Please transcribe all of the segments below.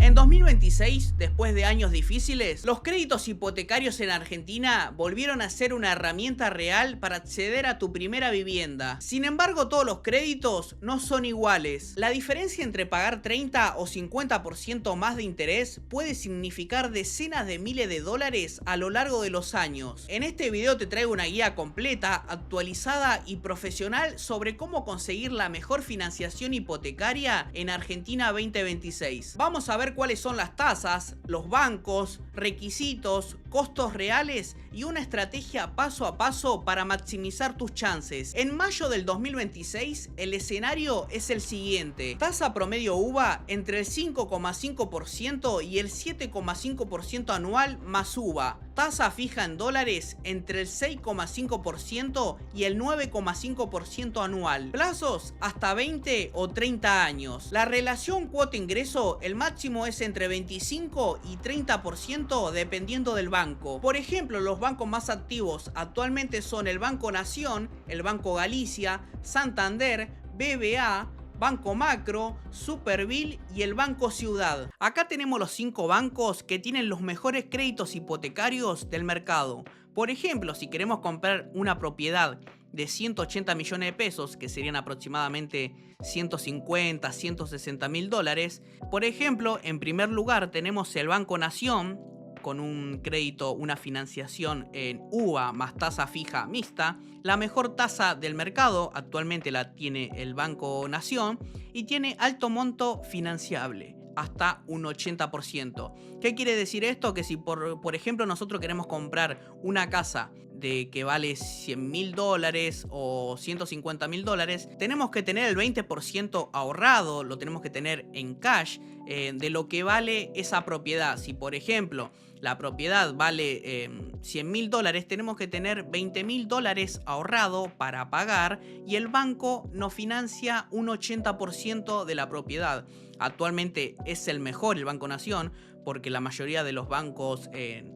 En 2026, después de años difíciles, los créditos hipotecarios en Argentina volvieron a ser una herramienta real para acceder a tu primera vivienda. Sin embargo, todos los créditos no son iguales. La diferencia entre pagar 30 o 50% más de interés puede significar decenas de miles de dólares a lo largo de los años. En este video te traigo una guía completa, actualizada y profesional sobre cómo conseguir la mejor financiación hipotecaria en Argentina 2026. Vamos a ver cuáles son las tasas, los bancos, requisitos, costos reales y una estrategia paso a paso para maximizar tus chances. En mayo del 2026, el escenario es el siguiente: tasa promedio UVA entre el 5,5% y el 7,5% anual más UVA. Tasa fija en dólares entre el 6,5% y el 9,5% anual. Plazos hasta 20 o 30 años. La relación cuota-ingreso, el máximo es entre 25 y 30% dependiendo del banco. Por ejemplo, los bancos más activos actualmente son el Banco Nación, el Banco Galicia, Santander, BBA, Banco Macro, Superville y el Banco Ciudad. Acá tenemos los 5 bancos que tienen los mejores créditos hipotecarios del mercado. Por ejemplo, si queremos comprar una propiedad de 180 millones de pesos, que serían aproximadamente 150, 160 mil dólares, por ejemplo, en primer lugar tenemos el Banco Nación, con un crédito, una financiación en UVA más tasa fija mixta. La mejor tasa del mercado actualmente la tiene el Banco Nación y tiene alto monto financiable, hasta un 80%. ¿Qué quiere decir esto? Que si por ejemplo nosotros queremos comprar una casa que vale 100 mil dólares o 150 mil dólares, tenemos que tener el 20% ahorrado, lo tenemos que tener en cash de lo que vale esa propiedad. Si por ejemplo la propiedad vale 100 mil dólares, tenemos que tener 20 mil dólares ahorrado para pagar y el banco nos financia un 80% de la propiedad. Actualmente es el mejor el Banco Nación, porque la mayoría de los bancos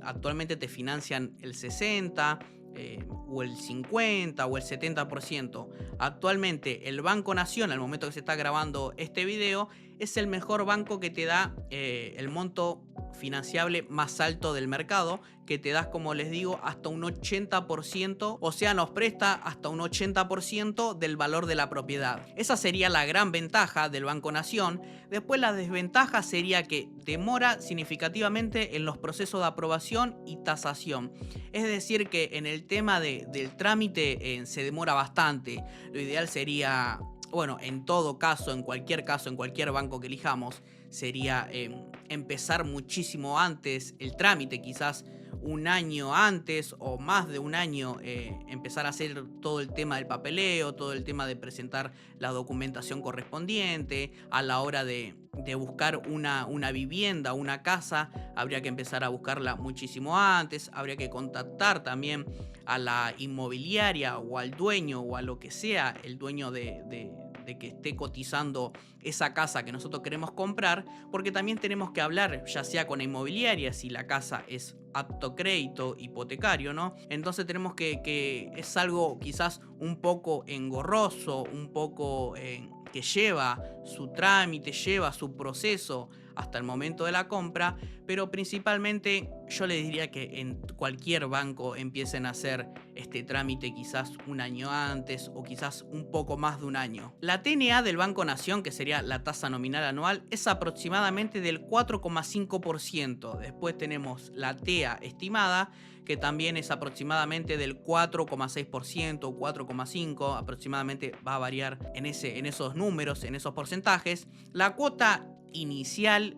actualmente te financian el 60% o el 50% o el 70%. Actualmente el Banco Nación, al momento que se está grabando este video, es el mejor banco que te da el monto financiable más alto del mercado, que te da, como les digo, hasta un 80%, o sea, nos presta hasta un 80% del valor de la propiedad. Esa sería la gran ventaja del Banco Nación. Después la desventaja sería que demora significativamente en los procesos de aprobación y tasación. Es decir, que en el tema del trámite se demora bastante. Lo ideal sería, bueno, en todo caso, en cualquier banco que elijamos, sería empezar muchísimo antes el trámite, quizás un año antes o más de un año, empezar a hacer todo el tema del papeleo, todo el tema de presentar la documentación correspondiente. A la hora de buscar una vivienda, una casa, habría que empezar a buscarla muchísimo antes. Habría que contactar también a la inmobiliaria o al dueño o a lo que sea el dueño de que esté cotizando esa casa que nosotros queremos comprar, porque también tenemos que hablar ya sea con la inmobiliaria si la casa es apto crédito hipotecario, ¿no? Entonces tenemos que es algo quizás un poco engorroso, un poco que lleva su trámite, lleva su proceso hasta el momento de la compra, pero principalmente yo les diría que en cualquier banco empiecen a hacer este trámite quizás un año antes o quizás un poco más de un año. La TNA del Banco Nación, que sería la tasa nominal anual, es aproximadamente del 4,5%. Después tenemos la TEA estimada, que también es aproximadamente del 4,6% o 4,5%, aproximadamente va a variar en esos números, en esos porcentajes. La cuota inicial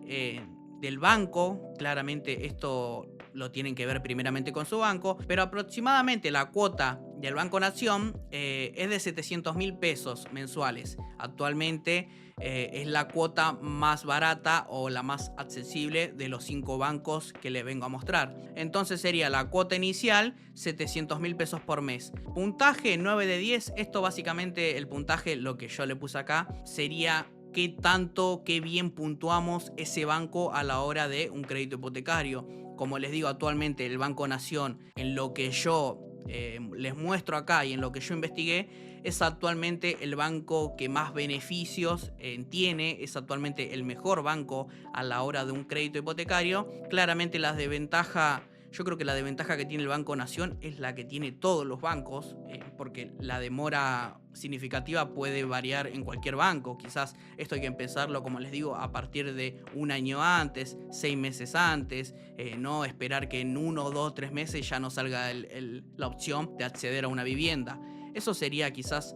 del banco, claramente esto lo tienen que ver primeramente con su banco, pero aproximadamente la cuota del Banco Nación es de 700 mil pesos mensuales. Actualmente es la cuota más barata o la más accesible de los 5 bancos que les vengo a mostrar. Entonces sería la cuota inicial 700 mil pesos por mes. Puntaje 9 de 10. Esto básicamente, el puntaje, lo que yo le puse acá, sería qué bien puntuamos ese banco a la hora de un crédito hipotecario. Como les digo, actualmente el Banco Nación, en lo que yo les muestro acá y en lo que yo investigué, es actualmente el banco que más beneficios tiene, es actualmente el mejor banco a la hora de un crédito hipotecario. Claramente las desventajas, yo creo que la desventaja que tiene el Banco Nación es la que tiene todos los bancos, porque la demora significativa puede variar en cualquier banco. Quizás esto hay que empezarlo, como les digo, a partir de un año antes, 6 meses antes, no esperar que en 1, 2, 3 meses ya no salga la opción de acceder a una vivienda. Eso sería quizás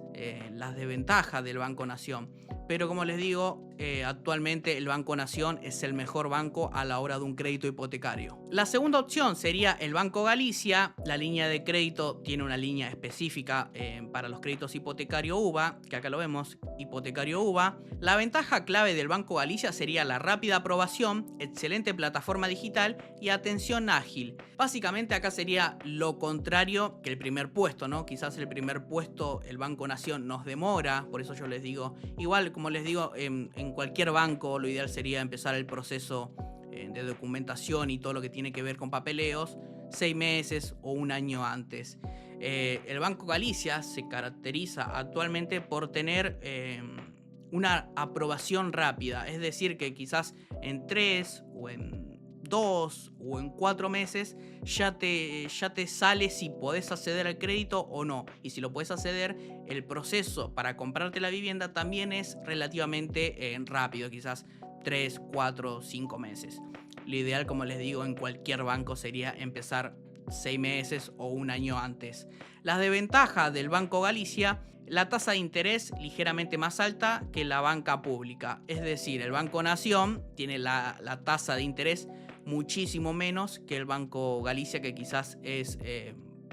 las desventajas del Banco Nación. Pero como les digo, actualmente el Banco Nación es el mejor banco a la hora de un crédito hipotecario. La segunda opción sería el Banco Galicia. La línea de crédito tiene una línea específica para los créditos hipotecario UVA, que acá lo vemos, hipotecario UVA. La ventaja clave del Banco Galicia sería la rápida aprobación, excelente plataforma digital y atención ágil. Básicamente acá sería lo contrario que el primer puesto, ¿no? Quizás el primer puesto, el Banco Nación, nos demora, por eso yo les digo, igual como les digo, en cualquier banco lo ideal sería empezar el proceso de documentación y todo lo que tiene que ver con papeleos 6 meses o un año antes. El Banco Galicia se caracteriza actualmente por tener una aprobación rápida, es decir que quizás en 3 o en 2 o en 4 meses ya te sale si podés acceder al crédito o no. Y si lo podés acceder, el proceso para comprarte la vivienda también es relativamente rápido, quizás 3, 4, 5 meses. Lo ideal, como les digo, en cualquier banco sería empezar 6 meses o un año antes. Las desventajas del Banco Galicia: la tasa de interés ligeramente más alta que la banca pública. Es decir, el Banco Nación tiene la tasa de interés muchísimo menos que el Banco Galicia, que quizás es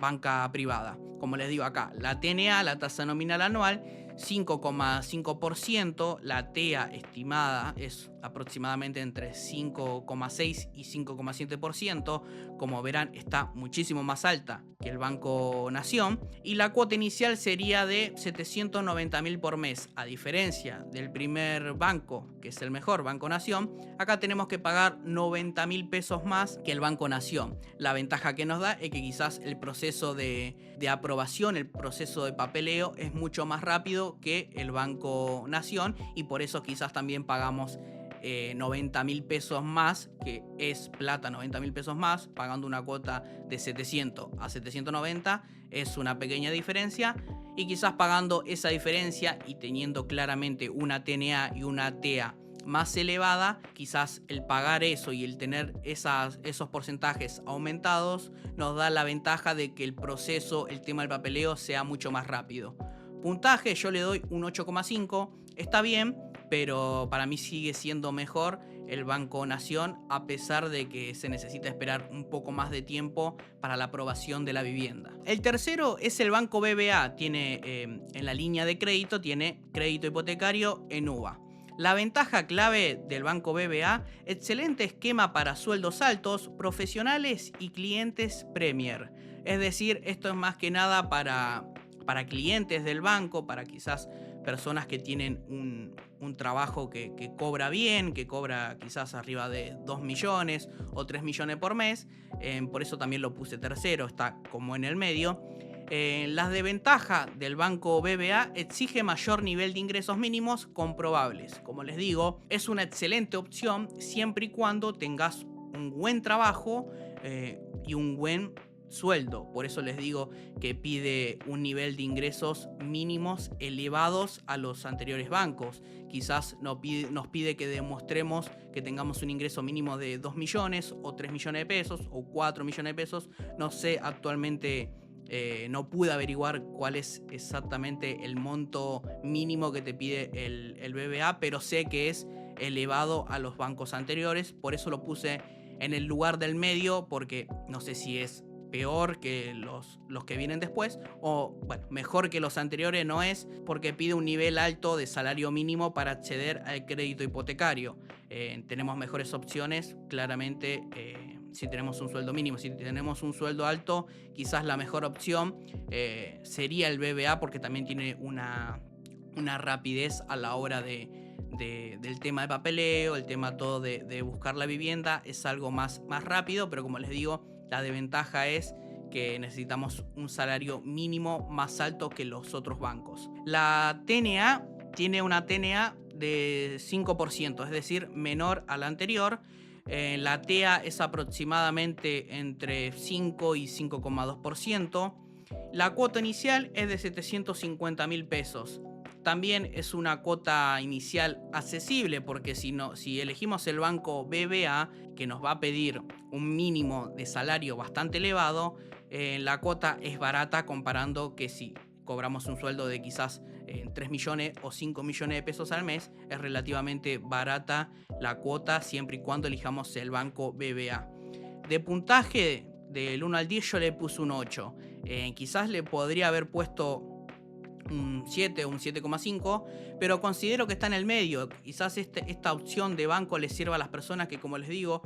banca privada. Como les digo acá, la TNA, la tasa nominal anual, 5,5%, la TEA estimada es aproximadamente entre 5,6 y 5,7%, como verán está muchísimo más alta que el Banco Nación, y la cuota inicial sería de 790.000 por mes. A diferencia del primer banco, que es el mejor, Banco Nación, acá tenemos que pagar 90.000 pesos más que el Banco Nación. La ventaja que nos da es que quizás el proceso de aprobación, el proceso de papeleo es mucho más rápido que el Banco Nación, y por eso quizás también pagamos 90.000 pesos más, que es plata. 90.000 pesos más, pagando una cuota de 700 a 790 es una pequeña diferencia, y quizás pagando esa diferencia y teniendo claramente una TNA y una TEA más elevada, quizás el pagar eso y el tener esos porcentajes aumentados nos da la ventaja de que el proceso, el tema del papeleo, sea mucho más rápido. Puntaje, yo le doy un 8,5, está bien, pero para mí sigue siendo mejor el Banco Nación, a pesar de que se necesita esperar un poco más de tiempo para la aprobación de la vivienda. El tercero es el Banco BBVA, tiene en la línea de crédito, tiene crédito hipotecario en UVA. La ventaja clave del Banco BBVA: excelente esquema para sueldos altos, profesionales y clientes Premier. Es decir, esto es más que nada para clientes del banco, para quizás personas que tienen un trabajo que cobra bien, que cobra quizás arriba de 2 millones o 3 millones por mes. Por eso también lo puse tercero, está como en el medio. Las desventajas del Banco BBVA: exige mayor nivel de ingresos mínimos comprobables. Como les digo, es una excelente opción siempre y cuando tengas un buen trabajo y un buen sueldo. Por eso les digo que pide un nivel de ingresos mínimos elevados a los anteriores bancos. Quizás nos pide que demostremos que tengamos un ingreso mínimo de 2 millones o 3 millones de pesos o 4 millones de pesos. No sé, actualmente no pude averiguar cuál es exactamente el monto mínimo que te pide el BBVA, pero sé que es elevado a los bancos anteriores. Por eso lo puse en el lugar del medio, porque no sé si es peor que los que vienen después, o bueno, mejor que los anteriores no es, porque pide un nivel alto de salario mínimo para acceder al crédito hipotecario. Tenemos mejores opciones, claramente, si tenemos un sueldo mínimo. Si tenemos un sueldo alto, quizás la mejor opción sería el BBVA, porque también tiene una rapidez a la hora del tema de papeleo, el tema todo de buscar la vivienda, es algo más rápido. Pero como les digo, la desventaja es que necesitamos un salario mínimo más alto que los otros bancos. La TNA tiene una TNA de 5%, es decir, menor a la anterior. La TEA es aproximadamente entre 5 y 5,2%. La cuota inicial es de 750.000 pesos. También es una cuota inicial accesible, porque si elegimos el banco BBA, que nos va a pedir un mínimo de salario bastante elevado, la cuota es barata comparando que si cobramos un sueldo de quizás 3 millones o 5 millones de pesos al mes, es relativamente barata la cuota siempre y cuando elijamos el banco BBA. De puntaje del 1 al 10 yo le puse un 8. Quizás le podría haber puesto un 7 o un 7,5, pero considero que está en el medio. Quizás esta opción de banco les sirva a las personas que, como les digo,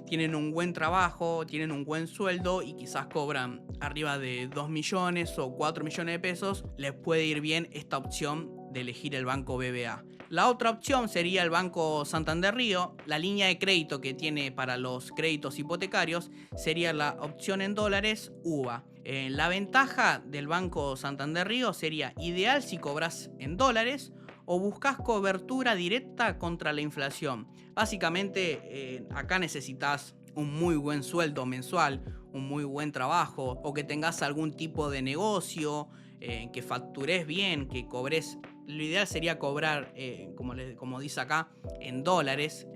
tienen un buen trabajo, tienen un buen sueldo y quizás cobran arriba de 2 millones o 4 millones de pesos. Les puede ir bien esta opción de elegir el banco BBA. La otra opción sería el Banco Santander Río. La línea de crédito que tiene para los créditos hipotecarios sería la opción en dólares UVA. La ventaja del Banco Santander Río sería ideal si cobras en dólares o buscas cobertura directa contra la inflación. Básicamente acá necesitas un muy buen sueldo mensual, un muy buen trabajo, o que tengas algún tipo de negocio, que factures bien, que cobres. Lo ideal sería cobrar, como dice acá, en dólares,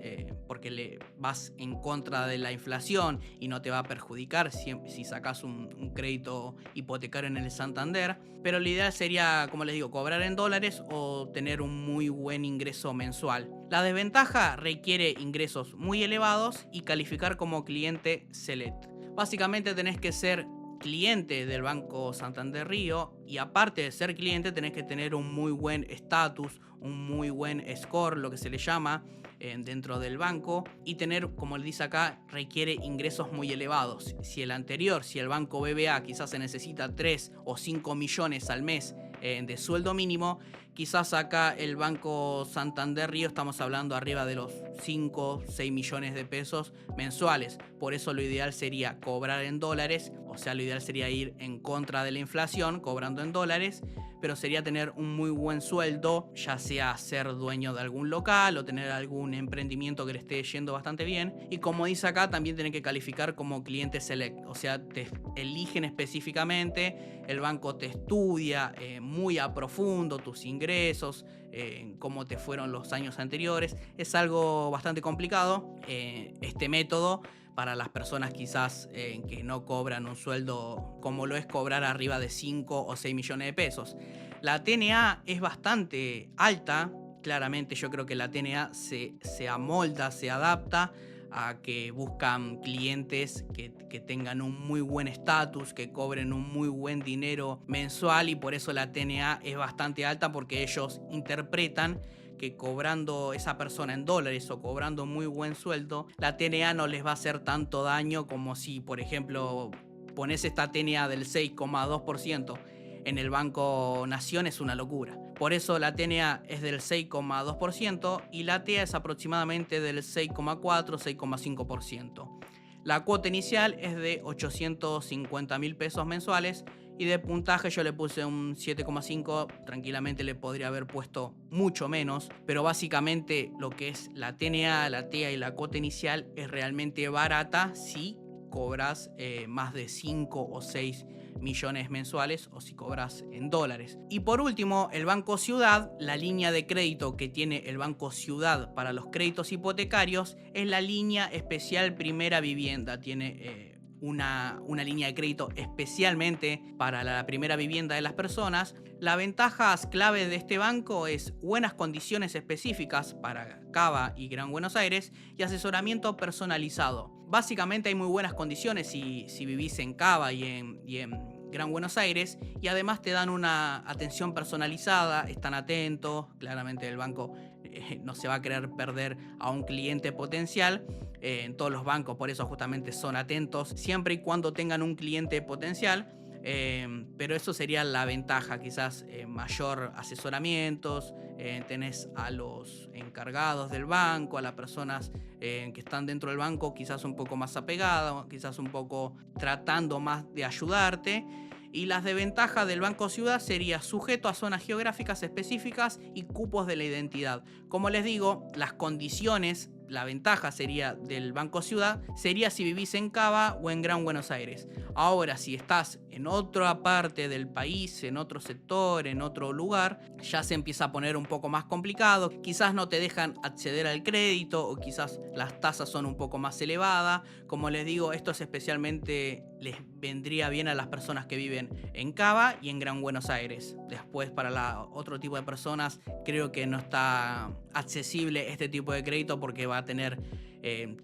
porque le vas en contra de la inflación y no te va a perjudicar si sacas un crédito hipotecario en el Santander. Pero lo ideal sería, como les digo, cobrar en dólares o tener un muy buen ingreso mensual. La desventaja requiere ingresos muy elevados y calificar como cliente select. Básicamente tenés que ser cliente del Banco Santander Río, y aparte de ser cliente tenés que tener un muy buen estatus, un muy buen score, lo que se le llama dentro del banco, y tener, como le dice acá, requiere ingresos muy elevados. Si el banco BBA quizás se necesita 3 o 5 millones al mes de sueldo mínimo, quizás acá el Banco Santander Río estamos hablando arriba de los 5, 6 millones de pesos mensuales. Por eso lo ideal sería cobrar en dólares, o sea, lo ideal sería ir en contra de la inflación, cobrando en dólares, pero sería tener un muy buen sueldo, ya sea ser dueño de algún local o tener algún emprendimiento que le esté yendo bastante bien. Y como dice acá, también tienen que calificar como cliente select, o sea, te eligen específicamente, el banco te estudia muy a profundo tus ingresos, cómo te fueron los años anteriores. Es algo bastante complicado este método para las personas quizás que no cobran un sueldo como lo es cobrar arriba de 5 o 6 millones de pesos. La TNA es bastante alta. Claramente yo creo que la TNA se amolda, se adapta a que buscan clientes que tengan un muy buen estatus, que cobren un muy buen dinero mensual, y por eso la TNA es bastante alta, porque ellos interpretan que cobrando esa persona en dólares o cobrando muy buen sueldo, la TNA no les va a hacer tanto daño como si, por ejemplo, pones esta TNA del 6,2% en el Banco Nación. Es una locura. Por eso la TNA es del 6,2% y la TEA es aproximadamente del 6,4-6,5%. La cuota inicial es de 850.000 pesos mensuales, y de puntaje yo le puse un 7,5. Tranquilamente le podría haber puesto mucho menos, pero básicamente lo que es la TNA, la TEA y la cuota inicial es realmente barata si cobras más de 5 o 6 millones mensuales, o si cobras en dólares. Y por último, el Banco Ciudad. La línea de crédito que tiene el Banco Ciudad para los créditos hipotecarios es la línea especial Primera Vivienda. Tiene una línea de crédito especialmente para la primera vivienda de las personas. Las ventajas clave de este banco es buenas condiciones específicas para Cava y Gran Buenos Aires y asesoramiento personalizado. Básicamente hay muy buenas condiciones si vivís en Cava y en Gran Buenos Aires, y además te dan una atención personalizada, están atentos. Claramente el banco no se va a querer perder a un cliente potencial. En todos los bancos por eso justamente son atentos, siempre y cuando tengan un cliente potencial. Pero eso sería la ventaja, quizás mayor asesoramientos, tenés a los encargados del banco, a las personas que están dentro del banco quizás un poco más apegadas, quizás un poco tratando más de ayudarte. Y las desventajas del Banco Ciudad sería sujeto a zonas geográficas específicas y cupos de la identidad. Como les digo, las condiciones, la ventaja sería del Banco Ciudad, sería si vivís en Cava o en Gran Buenos Aires. Ahora, si estás en otra parte del país, en otro sector, en otro lugar, ya se empieza a poner un poco más complicado. Quizás no te dejan acceder al crédito o quizás las tasas son un poco más elevadas. Como les digo, esto es especialmente les vendría bien a las personas que viven en Cava y en Gran Buenos Aires. Después, para otro tipo de personas, creo que no está accesible este tipo de crédito porque va a tener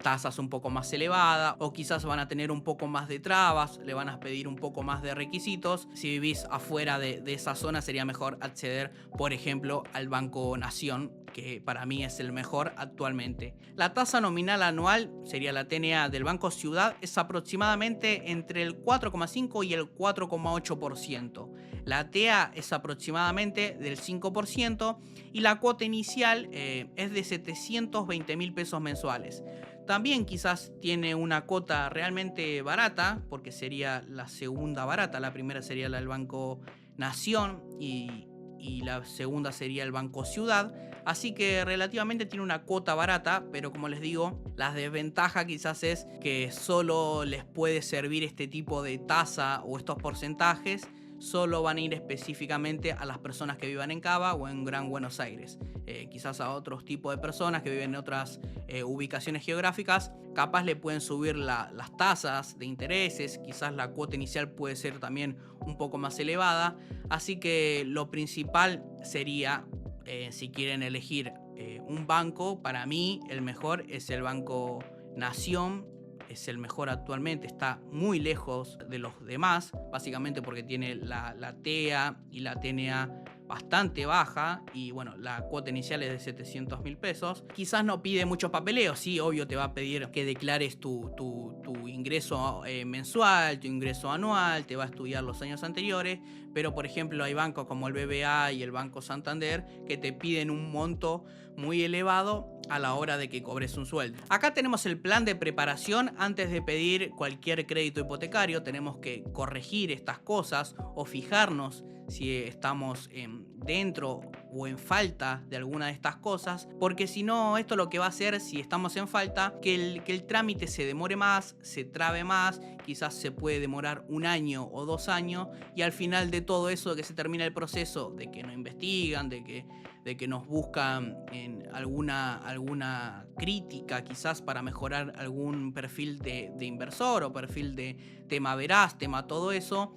tasas un poco más elevadas o quizás van a tener un poco más de trabas, le van a pedir un poco más de requisitos. Si vivís afuera de esa zona sería mejor acceder, por ejemplo, al Banco Nación, que para mí es el mejor actualmente. La tasa nominal anual, sería la TNA del Banco Ciudad, es aproximadamente entre el 4,5 y el 4,8%. La TEA es aproximadamente del 5% y la cuota inicial es de 720.000 pesos mensuales. También quizás tiene una cuota realmente barata, porque sería la segunda barata. La primera sería la del Banco Nación y la segunda sería el Banco Ciudad. Así que relativamente tiene una cuota barata, pero como les digo, la desventaja quizás es que solo les puede servir este tipo de tasa o estos porcentajes. Solo van a ir específicamente a las personas que vivan en Cava o en Gran Buenos Aires. Quizás a otros tipos de personas que viven en otras ubicaciones geográficas, capaz le pueden subir las tasas de intereses, quizás la cuota inicial puede ser también un poco más elevada. Así que lo principal sería, si quieren elegir un banco, para mí el mejor es el Banco Nación. Es el mejor actualmente, está muy lejos de los demás, básicamente porque tiene la TEA y la TNA bastante baja y bueno, la cuota inicial es de 700.000 pesos. Quizás no pide muchos papeleos, sí, obvio te va a pedir que declares tu ingreso mensual, tu ingreso anual, te va a estudiar los años anteriores, pero por ejemplo hay bancos como el BBA y el Banco Santander que te piden un monto muy elevado a la hora de que cobres un sueldo. Acá tenemos el plan de preparación antes de pedir cualquier crédito hipotecario. Tenemos que corregir estas cosas o fijarnos si estamos dentro o en falta de alguna de estas cosas, porque si no, esto lo que va a hacer, si estamos en falta, que el trámite se demore más, se trabe más, quizás se puede demorar 1 año o 2 años, y al final de todo eso, de que se termina el proceso, de que no investigan, de que nos buscan en alguna crítica quizás para mejorar algún perfil de inversor o perfil de tema veraz, tema todo eso,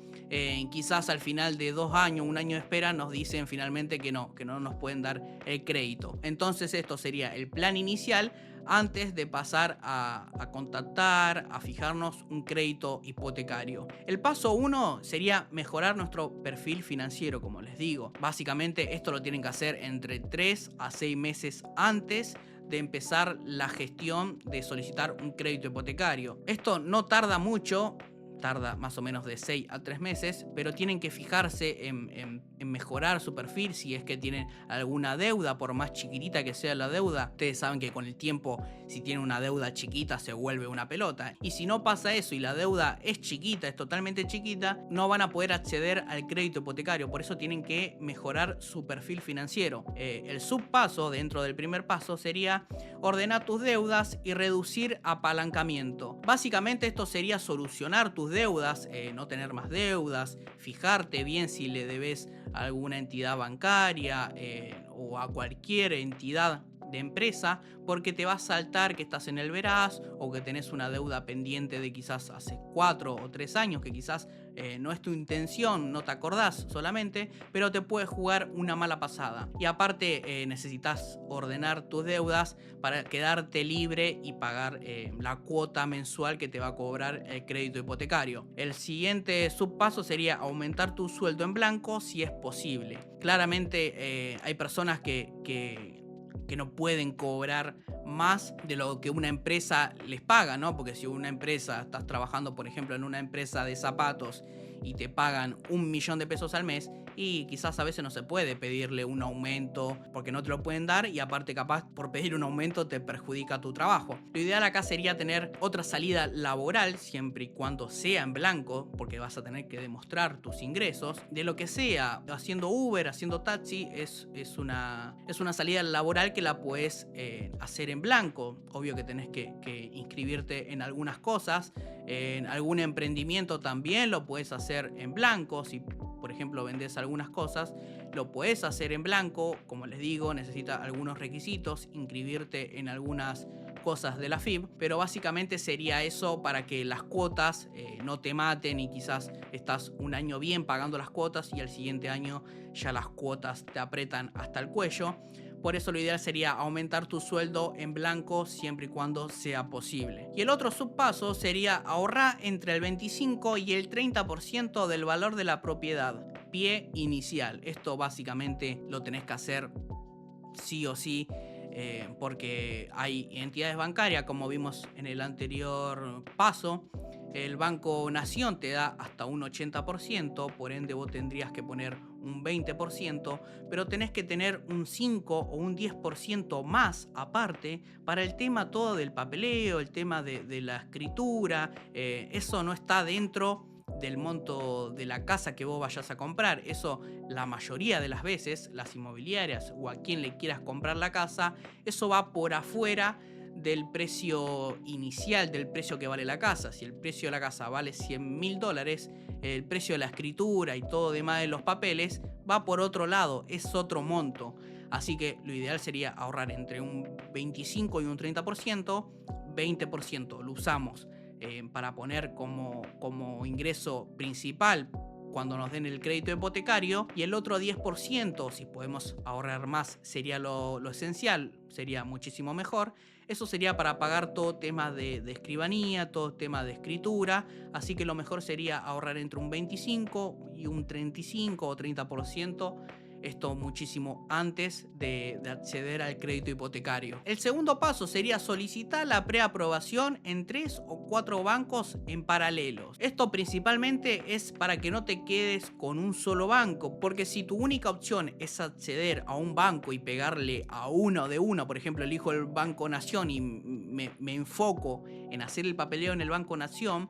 quizás al final de 2 años, 1 año de espera nos dicen finalmente que no nos pueden dar el crédito. Entonces esto sería el plan inicial antes de pasar a contactar, a fijarnos un crédito hipotecario. El paso 1 sería mejorar nuestro perfil financiero, como les digo. Básicamente esto lo tienen que hacer entre 3 a 6 meses antes de empezar la gestión de solicitar un crédito hipotecario. Esto no tarda mucho, tarda más o menos de 6 a 3 meses, pero tienen que fijarse en mejorar su perfil. Si es que tienen alguna deuda, por más chiquitita que sea la deuda, ustedes saben que con el tiempo, si tienen una deuda chiquita, se vuelve una pelota. Y si no pasa eso y la deuda es chiquita, es totalmente chiquita, no van a poder acceder al crédito hipotecario. Por eso tienen que mejorar su perfil financiero. El subpaso dentro del primer paso sería ordenar tus deudas y reducir apalancamiento. Básicamente esto sería solucionar tus deudas, no tener más deudas, fijarte bien si le debes a alguna entidad bancaria o a cualquier entidad de empresa, porque te va a saltar que estás en el veraz o que tenés una deuda pendiente de quizás hace 4 o 3 años, que quizás no es tu intención, no te acordás solamente, pero te puede jugar una mala pasada. Y aparte necesitas ordenar tus deudas para quedarte libre y pagar la cuota mensual que te va a cobrar el crédito hipotecario. El siguiente subpaso sería aumentar tu sueldo en blanco si es posible. Claramente hay personas que no pueden cobrar más de lo que una empresa les paga, ¿no? Porque si una empresa, estás trabajando por ejemplo en una empresa de zapatos y te pagan 1.000.000 de pesos al mes, y quizás a veces no se puede pedirle un aumento porque no te lo pueden dar, y aparte capaz por pedir un aumento te perjudica tu trabajo. Lo ideal acá sería tener otra salida laboral, siempre y cuando sea en blanco, porque vas a tener que demostrar tus ingresos. De lo que sea, haciendo Uber, haciendo taxi, es una salida laboral que la puedes hacer en blanco. Obvio que tenés que inscribirte en algunas cosas. En algún emprendimiento también lo puedes hacer en blanco. Si por ejemplo vendes algunas cosas, lo puedes hacer en blanco. Como les digo, necesita algunos requisitos, inscribirte en algunas cosas de la FIP, pero básicamente sería eso para que las cuotas no te maten, y quizás estás un año bien pagando las cuotas y al siguiente año ya las cuotas te apretan hasta el cuello. Por eso lo ideal sería aumentar tu sueldo en blanco siempre y cuando sea posible. Y el otro subpaso sería ahorrar entre el 25 y el 30% del valor de la propiedad, pie inicial. Esto básicamente lo tenés que hacer sí o sí, porque hay entidades bancarias, como vimos en el anterior paso. El Banco Nación te da hasta un 80%, por ende vos tendrías que poner un 20%, pero tenés que tener un 5 o un 10% más aparte para el tema todo del papeleo, el tema de la escritura. Eso no está dentro del monto de la casa que vos vayas a comprar. Eso, la mayoría de las veces, las inmobiliarias o a quien le quieras comprar la casa, eso va por afuera del precio inicial, del precio que vale la casa. Si el precio de la casa vale $100.000, el precio de la escritura y todo demás de los papeles va por otro lado, es otro monto. Así que lo ideal sería ahorrar entre un 25 y un 30%. 20% lo usamos para poner como ingreso principal cuando nos den el crédito hipotecario, y el otro 10%, si podemos ahorrar más, sería lo esencial, sería muchísimo mejor. Eso sería para pagar todo tema de escribanía, todo tema de escritura. Así que lo mejor sería ahorrar entre un 25 y un 35 o 30%. Esto muchísimo antes de acceder al crédito hipotecario. El segundo paso sería solicitar la preaprobación en 3 o 4 bancos en paralelo. Esto principalmente es para que no te quedes con un solo banco, porque si tu única opción es acceder a un banco y pegarle a uno de uno, por ejemplo elijo el Banco Nación y me enfoco en hacer el papeleo en el Banco Nación,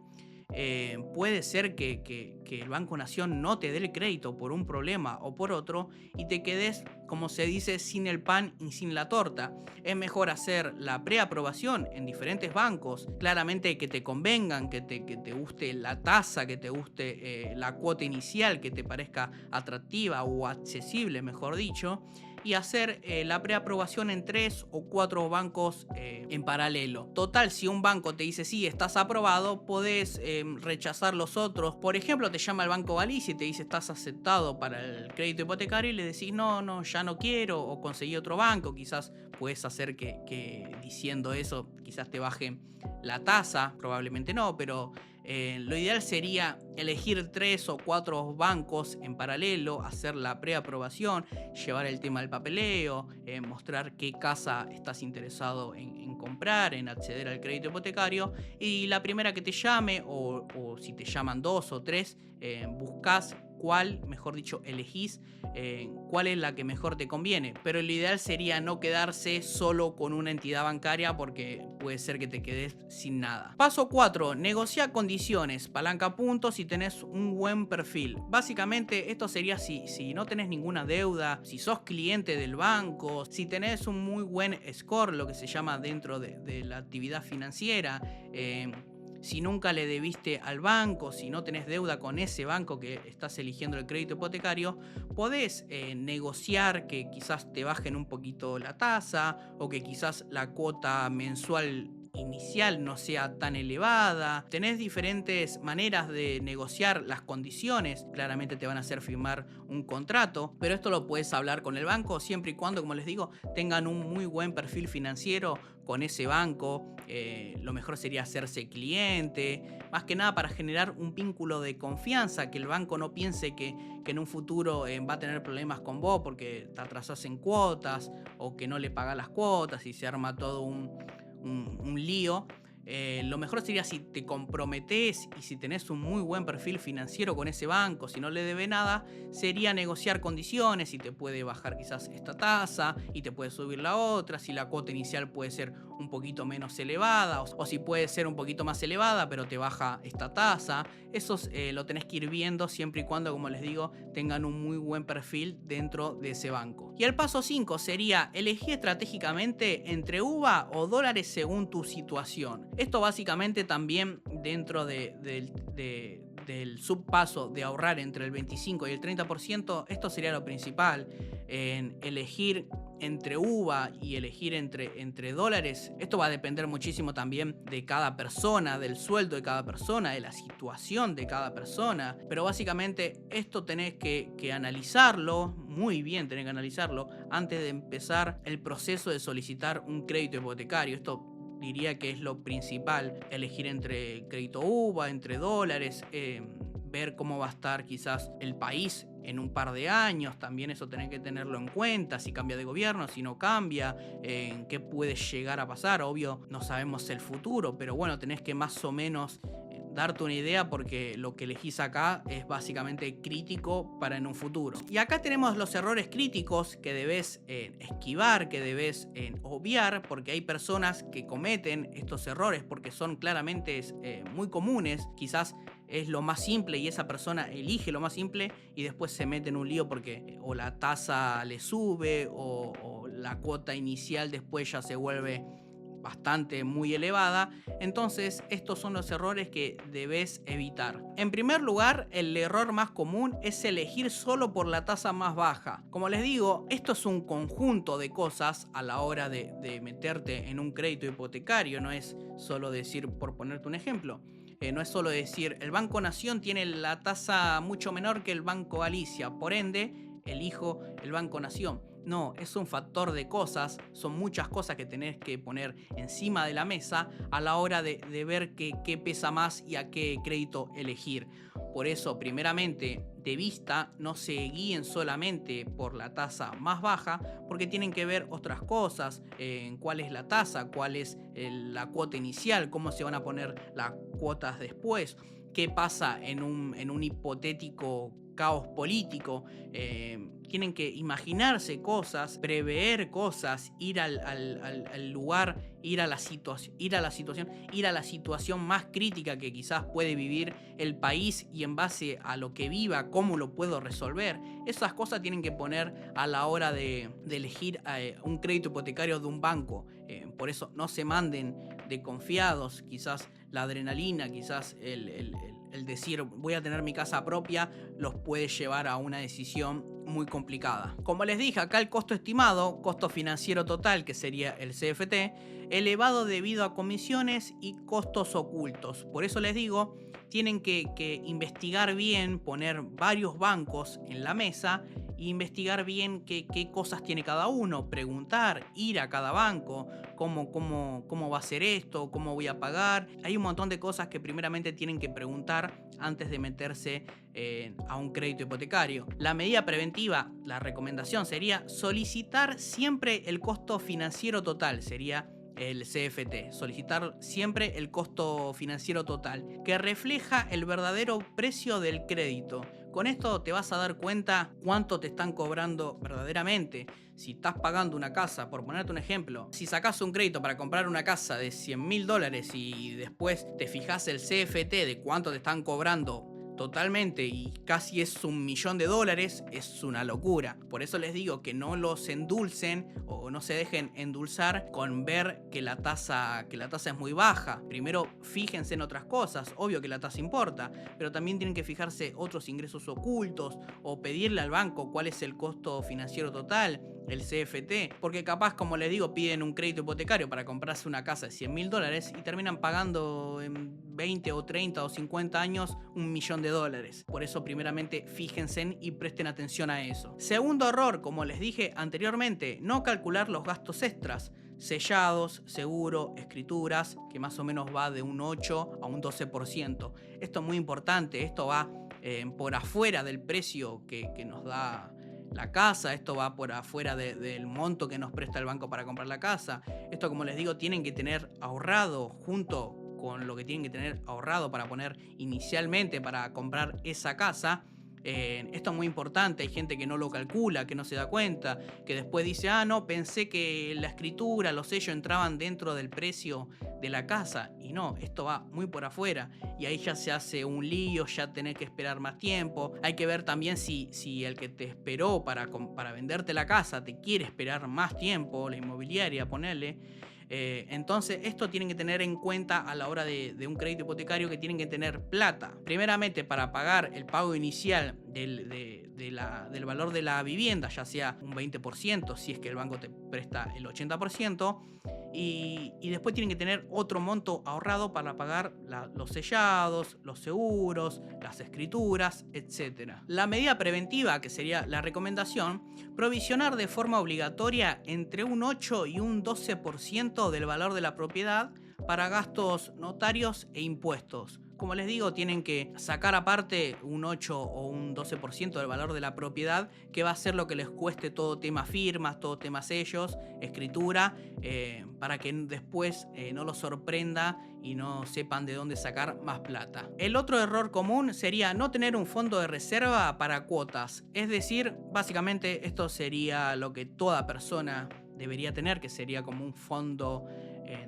puede ser que el Banco Nación no te dé el crédito por un problema o por otro, y te quedes, como se dice, sin el pan y sin la torta. Es mejor hacer la preaprobación en diferentes bancos, claramente que te convengan, que te guste la tasa, que te guste la cuota inicial, que te parezca atractiva o accesible, mejor dicho, y hacer la preaprobación en 3 o 4 bancos en paralelo. Total, si un banco te dice sí, estás aprobado, podés rechazar los otros. Por ejemplo, te llama el Banco Galicia y te dice estás aceptado para el crédito hipotecario, y le decís no, ya no quiero, o conseguí otro banco. Quizás puedes hacer que diciendo eso quizás te bajen la tasa, probablemente no, pero lo ideal sería elegir 3 o 4 bancos en paralelo, hacer la preaprobación, llevar el tema del papeleo, mostrar qué casa estás interesado en comprar, en acceder al crédito hipotecario, y la primera que te llame, o si te llaman 2 o 3, buscas cuál, mejor dicho, elegís cuál es la que mejor te conviene. Pero lo ideal sería no quedarse solo con una entidad bancaria, porque puede ser que te quedes sin nada. Paso 4. Negociar condiciones, palanca puntos si tenés un buen perfil. Básicamente esto sería si no tenés ninguna deuda, si sos cliente del banco, si tenés un muy buen score, lo que se llama dentro de la actividad financiera, si nunca le debiste al banco, si no tenés deuda con ese banco que estás eligiendo el crédito hipotecario, podés negociar que quizás te bajen un poquito la tasa, o que quizás la cuota mensual inicial no sea tan elevada. Tenés diferentes maneras de negociar las condiciones. Claramente te van a hacer firmar un contrato, pero esto lo puedes hablar con el banco siempre y cuando, como les digo, tengan un muy buen perfil financiero con ese banco. Lo mejor sería hacerse cliente, más que nada para generar un vínculo de confianza, que el banco no piense que en un futuro va a tener problemas con vos porque te atrasás en cuotas, o que no le pagás las cuotas y se arma todo un lío. Lo mejor sería si te comprometés y si tenés un muy buen perfil financiero con ese banco, si no le debe nada, sería negociar condiciones y te puede bajar quizás esta tasa y te puede subir la otra, si la cuota inicial puede ser un poquito menos elevada o si puede ser un poquito más elevada pero te baja esta tasa. Eso lo tenés que ir viendo siempre y cuando, como les digo, tengan un muy buen perfil dentro de ese banco. Y el paso 5 sería elegir estratégicamente entre UVA o dólares según tu situación. Esto básicamente también dentro del subpaso de ahorrar entre el 25 y el 30%, esto sería lo principal, en elegir entre UVA y elegir entre dólares. Esto va a depender muchísimo también de cada persona, del sueldo de cada persona, de la situación de cada persona, pero básicamente esto tenés que analizarlo muy bien, tenés que analizarlo antes de empezar el proceso de solicitar un crédito hipotecario. Esto diría que es lo principal, elegir entre crédito UVA, entre dólares, ver cómo va a estar quizás el país en un par de años, también eso tenés que tenerlo en cuenta, si cambia de gobierno, si no cambia, en qué puede llegar a pasar. Obvio, no sabemos el futuro, pero bueno, tenés que más o menos darte una idea porque lo que elegís acá es básicamente crítico para en un futuro. Y acá tenemos los errores críticos que debes esquivar, que debes obviar, porque hay personas que cometen estos errores porque son claramente muy comunes. Quizás es lo más simple y esa persona elige lo más simple y después se mete en un lío porque o la tasa le sube o la cuota inicial después ya se vuelve bastante muy elevada. Entonces estos son los errores que debes evitar. En primer lugar, el error más común es elegir solo por la tasa más baja. Como les digo, esto es un conjunto de cosas a la hora de meterte en un crédito hipotecario. No es solo decir, por ponerte un ejemplo, no es solo decir el Banco Nación tiene la tasa mucho menor que el Banco Galicia, por ende elijo el Banco Nación. No, es un factor de cosas, son muchas cosas que tenés que poner encima de la mesa a la hora de ver qué pesa más y a qué crédito elegir. Por eso, primeramente, de vista, no se guíen solamente por la tasa más baja, porque tienen que ver otras cosas, cuál es la tasa, cuál es la cuota inicial, cómo se van a poner las cuotas después, qué pasa en un hipotético caos político. Tienen que imaginarse cosas, prever cosas, ir al lugar, ir a la situación, ir a la situación más crítica que quizás puede vivir el país y en base a lo que viva, cómo lo puedo resolver. Esas cosas tienen que poner a la hora de elegir un crédito hipotecario de un banco. Por eso no se manden de confiados, quizás la adrenalina, quizás el decir voy a tener mi casa propia los puede llevar a una decisión muy complicada. Como les dije, acá el costo estimado, costo financiero total, que sería el CFT, elevado debido a comisiones y costos ocultos. Por eso les digo, tienen que investigar bien, poner varios bancos en la mesa e investigar bien qué cosas tiene cada uno, preguntar, ir a cada banco, cómo va a ser esto, cómo voy a pagar. Hay un montón de cosas que primeramente tienen que preguntar antes de meterse a un crédito hipotecario. La medida preventiva, la recomendación sería solicitar siempre el costo financiero total, sería el CFT, solicitar siempre el costo financiero total, que refleja el verdadero precio del crédito. Con esto te vas a dar cuenta cuánto te están cobrando verdaderamente. Si estás pagando una casa, por ponerte un ejemplo, si sacas un crédito para comprar una casa de $100.000 y después te fijas el CFT de cuánto te están cobrando totalmente y casi es $1.000.000, es una locura. Por eso les digo que no los endulcen o no se dejen endulzar con ver que la tasa es muy baja. Primero fíjense en otras cosas, obvio que la tasa importa, pero también tienen que fijarse otros ingresos ocultos o pedirle al banco cuál es el costo financiero total, el CFT, porque capaz, como les digo, piden un crédito hipotecario para comprarse una casa de $100.000 y terminan pagando en 20 o 30 o 50 años $1.000.000. Por eso primeramente fíjense y presten atención a eso. Segundo error, como les dije anteriormente, no calcular los gastos extras, sellados, seguro, escrituras, que más o menos va de un 8 a un 12%. Esto es muy importante, esto va por afuera del precio que nos da la casa, esto va por afuera del monto que nos presta el banco para comprar la casa. Esto, como les digo, tienen que tener ahorrado junto con lo que tienen que tener ahorrado para poner inicialmente para comprar esa casa. Esto es muy importante, hay gente que no lo calcula, que no se da cuenta, que después dice, ah, no, pensé que la escritura, los sellos entraban dentro del precio de la casa, y no, esto va muy por afuera, y ahí ya se hace un lío, ya tenés que esperar más tiempo. Hay que ver también si el que te esperó para venderte la casa te quiere esperar más tiempo, la inmobiliaria, ponele. Entonces esto tienen que tener en cuenta a la hora de un crédito hipotecario, que tienen que tener plata primeramente para pagar el pago inicial del valor de la vivienda, ya sea un 20% si es que el banco te presta el 80%, y después tienen que tener otro monto ahorrado para pagar los sellados, los seguros, las escrituras, etc. La medida preventiva, que sería la recomendación, provisionar de forma obligatoria entre un 8 y un 12% del valor de la propiedad para gastos notarios e impuestos. Como les digo, tienen que sacar aparte un 8 o un 12% del valor de la propiedad, que va a ser lo que les cueste todo tema firmas, todo tema sellos, escritura, para que después no los sorprenda y no sepan de dónde sacar más plata. El otro error común sería no tener un fondo de reserva para cuotas. Es decir, básicamente esto sería lo que toda persona debería tener, que sería como un fondo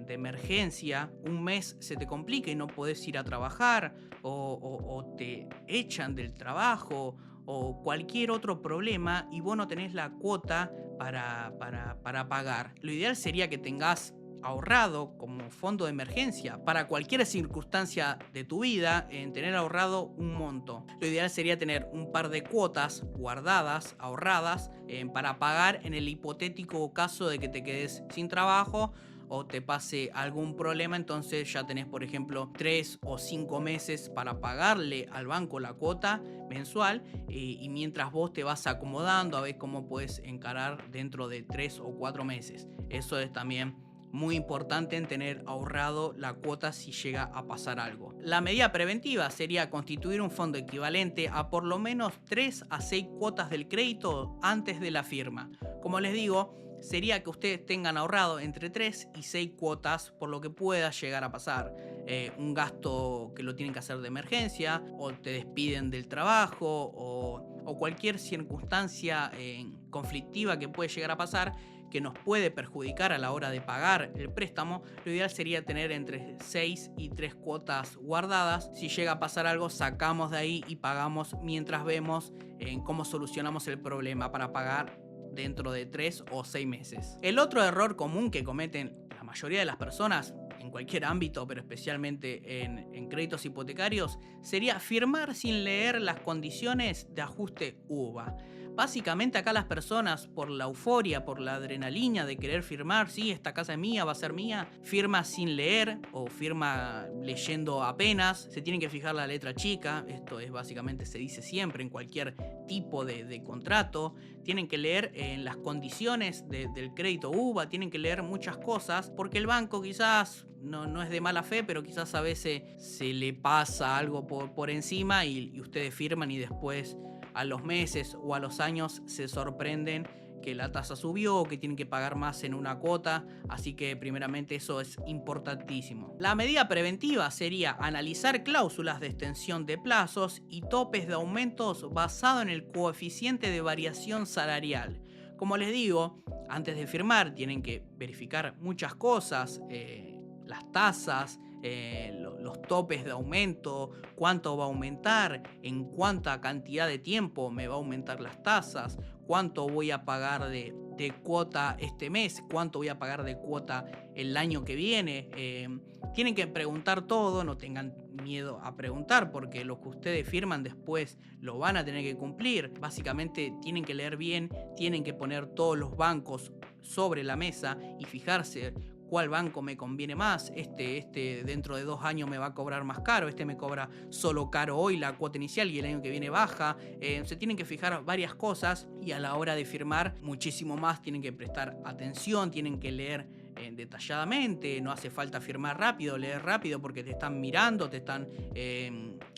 de emergencia. Un mes se te complica y no podés ir a trabajar, o te echan del trabajo, o cualquier otro problema, y vos no tenés la cuota para pagar. Lo ideal sería que tengas ahorrado como fondo de emergencia para cualquier circunstancia de tu vida, en tener ahorrado un monto. Lo ideal sería tener un par de cuotas guardadas, ahorradas, para pagar en el hipotético caso de que te quedes sin trabajo o te pase algún problema. Entonces ya tenés, por ejemplo, 3 o 5 meses para pagarle al banco la cuota mensual, y mientras vos te vas acomodando a ver cómo puedes encarar dentro de 3 o 4 meses. Eso es también muy importante, en tener ahorrado la cuota si llega a pasar algo. La medida preventiva sería constituir un fondo equivalente a por lo menos 3 a 6 cuotas del crédito antes de la firma. Como les digo, sería que ustedes tengan ahorrado entre 3 y 6 cuotas por lo que pueda llegar a pasar. Un gasto que lo tienen que hacer de emergencia, o te despiden del trabajo, o cualquier circunstancia conflictiva que puede llegar a pasar, que nos puede perjudicar a la hora de pagar el préstamo. Lo ideal sería tener entre 6 y 3 cuotas guardadas. Si llega a pasar algo, sacamos de ahí y pagamos mientras vemos cómo solucionamos el problema para pagar dentro de 3 o 6 meses. El otro error común que cometen la mayoría de las personas en cualquier ámbito, pero especialmente en créditos hipotecarios, sería firmar sin leer las condiciones de ajuste UVA. Básicamente acá las personas, por la euforia, por la adrenalina de querer firmar, sí, esta casa es mía, va a ser mía, firma sin leer o firma leyendo apenas. Se tienen que fijar la letra chica, esto es básicamente, se dice siempre en cualquier tipo de contrato. Tienen que leer en las condiciones del crédito UVA, tienen que leer muchas cosas, porque el banco quizás no es de mala fe, pero quizás a veces se le pasa algo por encima, y ustedes firman y después a los meses o a los años se sorprenden que la tasa subió o que tienen que pagar más en una cuota. Así que primeramente eso es importantísimo. La medida preventiva sería analizar cláusulas de extensión de plazos y topes de aumentos basado en el coeficiente de variación salarial. Como les digo, antes de firmar tienen que verificar muchas cosas, las tasas, los topes de aumento, cuánto va a aumentar, en cuánta cantidad de tiempo me va a aumentar las tasas, cuánto voy a pagar de cuota este mes, cuánto voy a pagar de cuota el año que viene. Tienen que preguntar todo, no tengan miedo a preguntar, porque lo que ustedes firman después lo van a tener que cumplir. Básicamente tienen que leer bien, tienen que poner todos los bancos sobre la mesa y fijarse cuál banco me conviene más. Este dentro de 2 años me va a cobrar más caro, este me cobra solo caro hoy la cuota inicial y el año que viene baja. Se tienen que fijar varias cosas, y a la hora de firmar muchísimo más tienen que prestar atención, tienen que leer detalladamente, no hace falta firmar rápido, leer rápido porque te están mirando, te están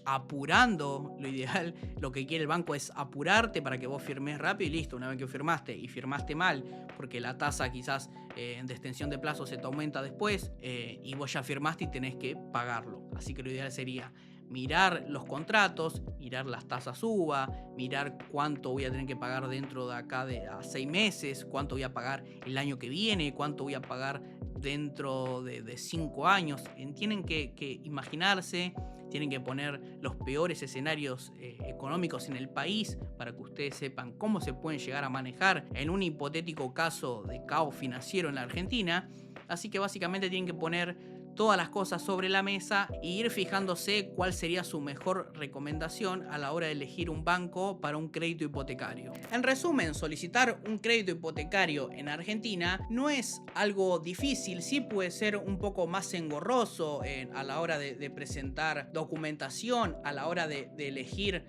apurando. Lo ideal, lo que quiere el banco es apurarte para que vos firmes rápido y listo. Una vez que firmaste y firmaste mal porque la tasa quizás de extensión de plazo se te aumenta después y vos ya firmaste y tenés que pagarlo. Así que lo ideal sería mirar los contratos, mirar las tasas UVA, mirar cuánto voy a tener que pagar dentro de acá a 6 meses, cuánto voy a pagar el año que viene, cuánto voy a pagar dentro de 5 años. Tienen que imaginarse, tienen que poner los peores escenarios económicos en el país para que ustedes sepan cómo se pueden llegar a manejar en un hipotético caso de caos financiero en la Argentina. Así que básicamente tienen que poner todas las cosas sobre la mesa e ir fijándose cuál sería su mejor recomendación a la hora de elegir un banco para un crédito hipotecario. En resumen, solicitar un crédito hipotecario en Argentina no es algo difícil, sí puede ser un poco más engorroso a la hora de presentar documentación, a la hora de elegir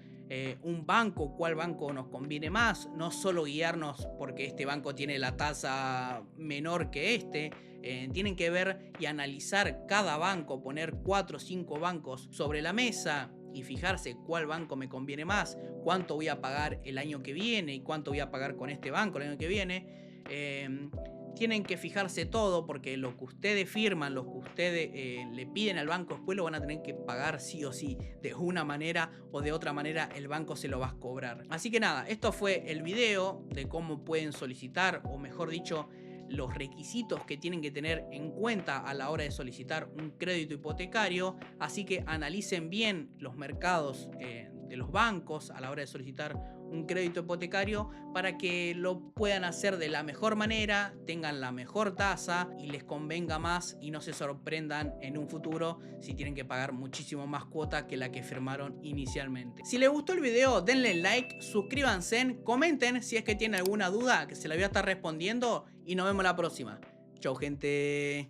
un banco, cuál banco nos conviene más, no solo guiarnos porque este banco tiene la tasa menor que este. Tienen que ver y analizar cada banco, poner 4 o 5 bancos sobre la mesa y fijarse cuál banco me conviene más, cuánto voy a pagar el año que viene y cuánto voy a pagar con este banco el año que viene. Tienen que fijarse todo porque lo que ustedes firman, lo que ustedes le piden al banco, después lo van a tener que pagar sí o sí. De una manera o de otra manera el banco se lo va a cobrar. Así que nada, esto fue el video de cómo pueden solicitar, o mejor dicho, los requisitos que tienen que tener en cuenta a la hora de solicitar un crédito hipotecario. Así que analicen bien los mercados de los bancos a la hora de solicitar un crédito hipotecario para que lo puedan hacer de la mejor manera, tengan la mejor tasa y les convenga más y no se sorprendan en un futuro si tienen que pagar muchísimo más cuota que la que firmaron inicialmente. Si les gustó el video, denle like, suscríbanse, comenten si es que tienen alguna duda que se la voy a estar respondiendo y nos vemos la próxima. Chau, gente.